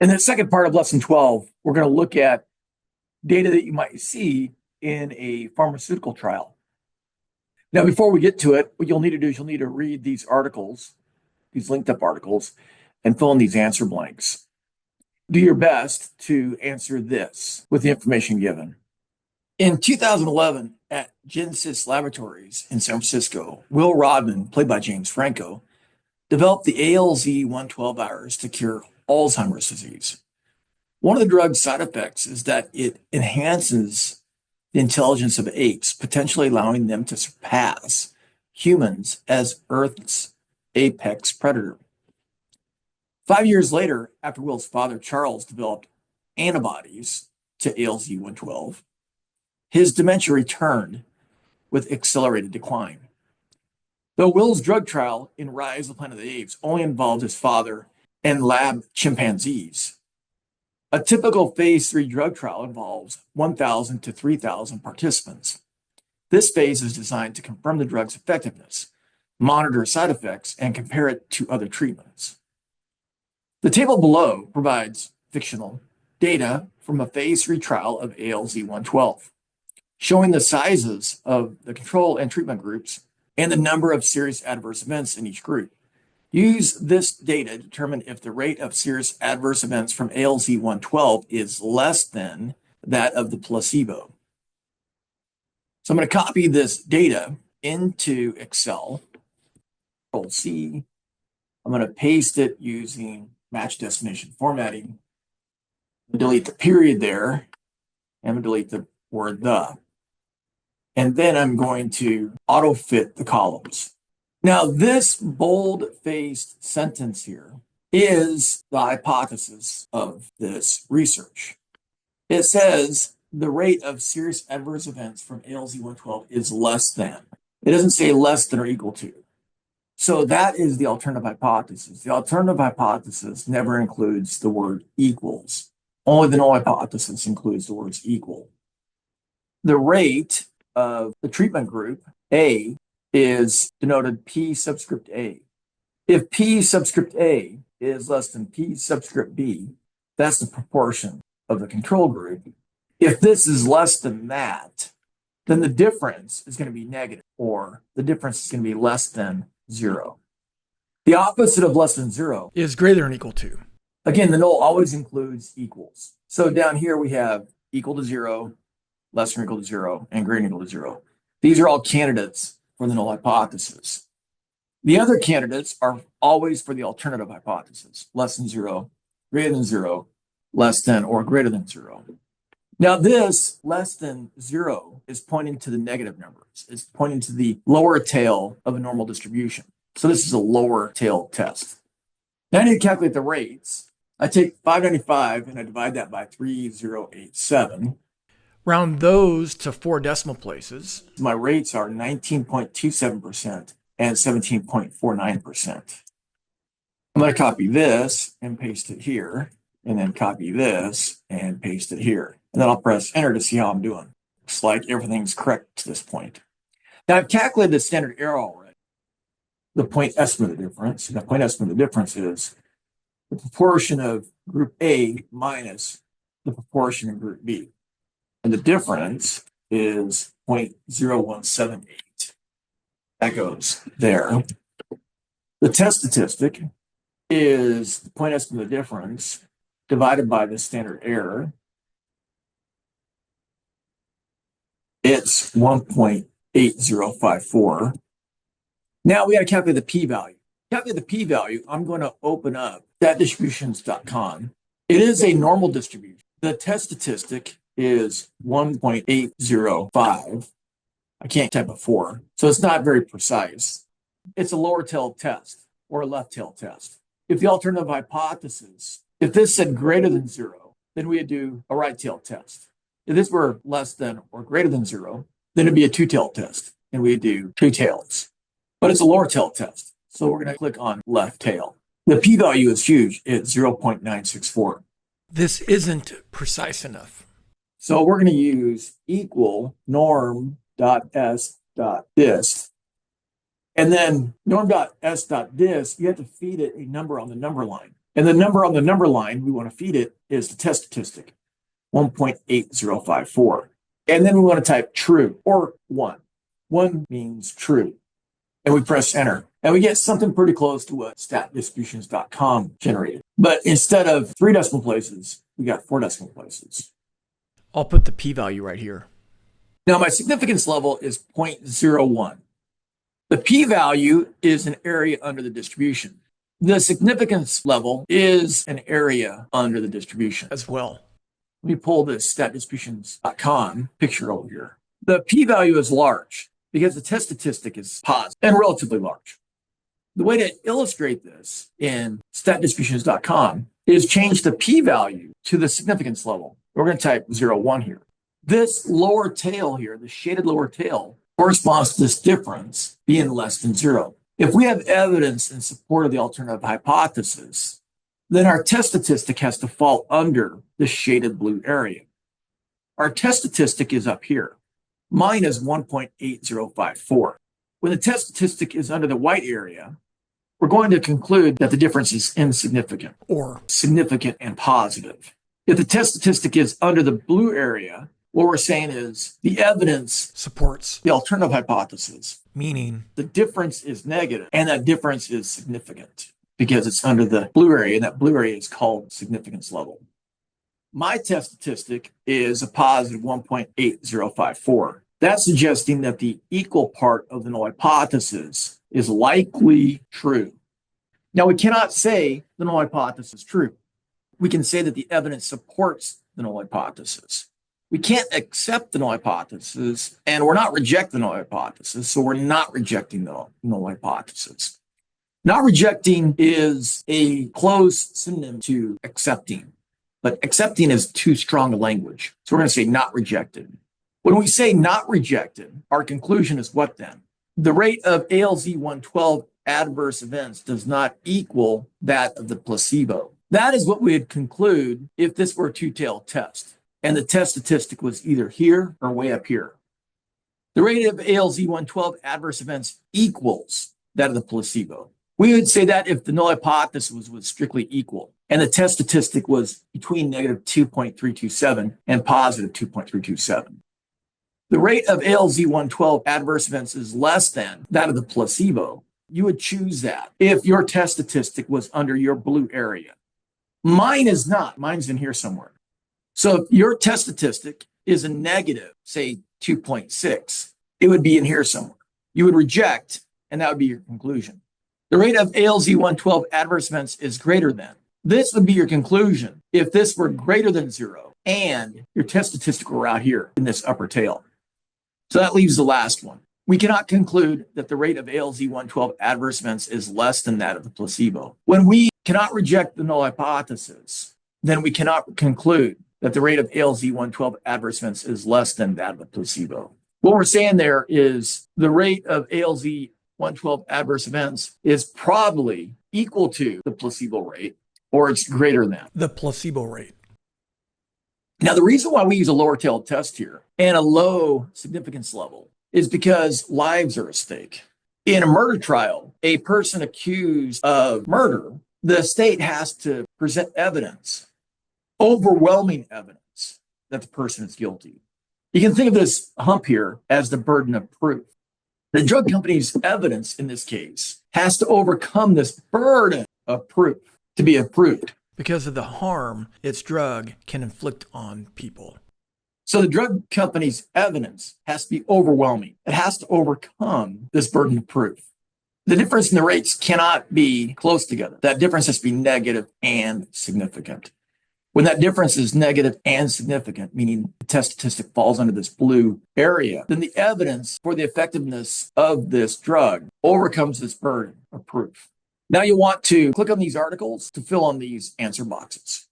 In the second part of lesson 12, we're going to look at data that you might see in a pharmaceutical trial. Now, before we get to it, what you'll need to do is you'll need to read these articles, these linked up articles, and fill in these answer blanks. Do your best to answer this with the information given. In 2011, at Genesis Laboratories in San Francisco, Will Rodman, played by James Franco, developed the ALZ-112 virus to cure Alzheimer's disease. One of the drug's side effects is that it enhances the intelligence of apes, potentially allowing them to surpass humans as Earth's apex predator. 5 years later, after Will's father, Charles, developed antibodies to ALZ-112, his dementia returned with accelerated decline. Though Will's drug trial in Rise of the Planet of the Apes only involved his father and lab chimpanzees, a typical phase 3 drug trial involves 1,000 to 3,000 participants. This phase is designed to confirm the drug's effectiveness, monitor side effects, and compare it to other treatments. The table below provides fictional data from a phase 3 trial of ALZ-112, showing the sizes of the control and treatment groups and the number of serious adverse events in each group. Use this data to determine if the rate of serious adverse events from ALZ-112 is less than that of the placebo. So I'm going to copy this data into Excel. Control-C. I'm going to paste it using match destination formatting. Delete the period there. I'm going to delete the word the. And then I'm going to auto-fit the columns. Now, this bold-faced sentence here is the hypothesis of this research. It says the rate of serious adverse events from ALZ-112 is less than. It doesn't say less than or equal to. So that is the alternative hypothesis. The alternative hypothesis never includes the word equals. Only the null hypothesis includes the words equal. The rate of the treatment group, A, is denoted P subscript A. If P subscript A is less than P subscript B, that's the proportion of the control group. If this is less than that, then the difference is going to be negative, or the difference is going to be less than 0. The opposite of less than 0 is greater than or equal to. Again, the null always includes equals. So down here we have equal to 0, less than or equal to 0, and greater than or equal to 0. These are all candidates for the null hypothesis. The other candidates are always for the alternative hypothesis, less than 0, greater than 0, less than or greater than 0. Now this less than 0 is pointing to the negative numbers. It's pointing to the lower tail of a normal distribution. So this is a lower tail test. Now I need to calculate the rates. I take 595 and I divide that by 3087. Round those to 4 decimal places. My rates are 19.27% and 17.49%. I'm going to copy this and paste it here, and then copy this and paste it here. And then I'll press enter to see how I'm doing. Looks like everything's correct to this point. Now I've calculated the standard error already. The point estimate of the difference. And the point estimate of the difference is the proportion of group A minus the proportion of group B. And the difference is 0.0178. That goes there. The test statistic is the point estimate of the difference divided by the standard error. It's 1.8054. Now we got to calculate the p-value. To calculate the p-value, I'm going to open up statdistributions.com. It is a normal distribution. The test statistic is 1.805. I can't type a 4, so it's not very precise. It's a lower tail test or a left tail test. If the alternative hypothesis, if this said greater than 0, then we would do a right tail test. If this were less than or greater than 0, then it'd be a two tail test, and we'd do two tails. But it's a lower tail test, so we're going to click on left tail. The p-value is huge. It's 0.964. This isn't precise enough. So we're going to use equal norm.s.dist. And then norm.s.dist, you have to feed it a number on the number line. And the number on the number line we want to feed it is the test statistic, 1.8054. And then we want to type true or 1. 1 means true. And we press enter. And we get something pretty close to what statdistributions.com generated. But instead of 3 decimal places, we got 4 decimal places. I'll put the p-value right here. Now my significance level is 0.01. The p-value is an area under the distribution. The significance level is an area under the distribution as well. Let me pull this statdistributions.com picture over here. The p-value is large because the test statistic is positive and relatively large. The way to illustrate this in statdistributions.com is change the p-value to the significance level. We're going to type 0.1 here. This lower tail here, the shaded lower tail, corresponds to this difference being less than 0. If we have evidence in support of the alternative hypothesis, then our test statistic has to fall under the shaded blue area. Our test statistic is up here. Mine is 1.8054. When the test statistic is under the white area, we're going to conclude that the difference is insignificant or significant and positive. If the test statistic is under the blue area, what we're saying is the evidence supports the alternative hypothesis, meaning the difference is negative and that difference is significant because it's under the blue area, and that blue area is called significance level. My test statistic is a positive 1.8054. That's suggesting that the equal part of the null hypothesis is likely true. Now, we cannot say the null hypothesis is true. We can say that the evidence supports the null hypothesis. We can't accept the null hypothesis, and we're not rejecting the null hypothesis, so we're not rejecting the null hypothesis. Not rejecting is a close synonym to accepting, but accepting is too strong a language. So we're going to say not rejected. When we say not rejected, our conclusion is what then? The rate of ALZ 112 adverse events does not equal that of the placebo. That is what we'd conclude if this were a two-tailed test, and the test statistic was either here or way up here. The rate of ALZ 112 adverse events equals that of the placebo. We would say that if the null hypothesis was strictly equal and the test statistic was between negative 2.327 and positive 2.327. The rate of ALZ 112 adverse events is less than that of the placebo. You would choose that if your test statistic was under your blue area. Mine is not. Mine's in here somewhere. So if your test statistic is a negative, say 2.6, it would be in here somewhere. You would reject, and that would be your conclusion. The rate of ALZ 112 adverse events is greater than. This would be your conclusion if this were greater than 0 and your test statistic were out here in this upper tail. So that leaves the last one. We cannot conclude that the rate of ALZ 112 adverse events is less than that of the placebo. When we cannot reject the null hypothesis, then we cannot conclude that the rate of ALZ 112 adverse events is less than that of the placebo. What we're saying there is the rate of ALZ 112 adverse events is probably equal to the placebo rate, or it's greater than the placebo rate. Now, the reason why we use a lower tail test here and a low significance level is because lives are at stake. In a murder trial, a person accused of murder, the state has to present evidence, overwhelming evidence, that the person is guilty. You can think of this hump here as the burden of proof. The drug company's evidence in this case has to overcome this burden of proof to be approved. Because of the harm its drug can inflict on people. So the drug company's evidence has to be overwhelming. It has to overcome this burden of proof. The difference in the rates cannot be close together. That difference has to be negative and significant. When that difference is negative and significant, meaning the test statistic falls under this blue area, then the evidence for the effectiveness of this drug overcomes this burden of proof. Now you want to click on these articles to fill in these answer boxes.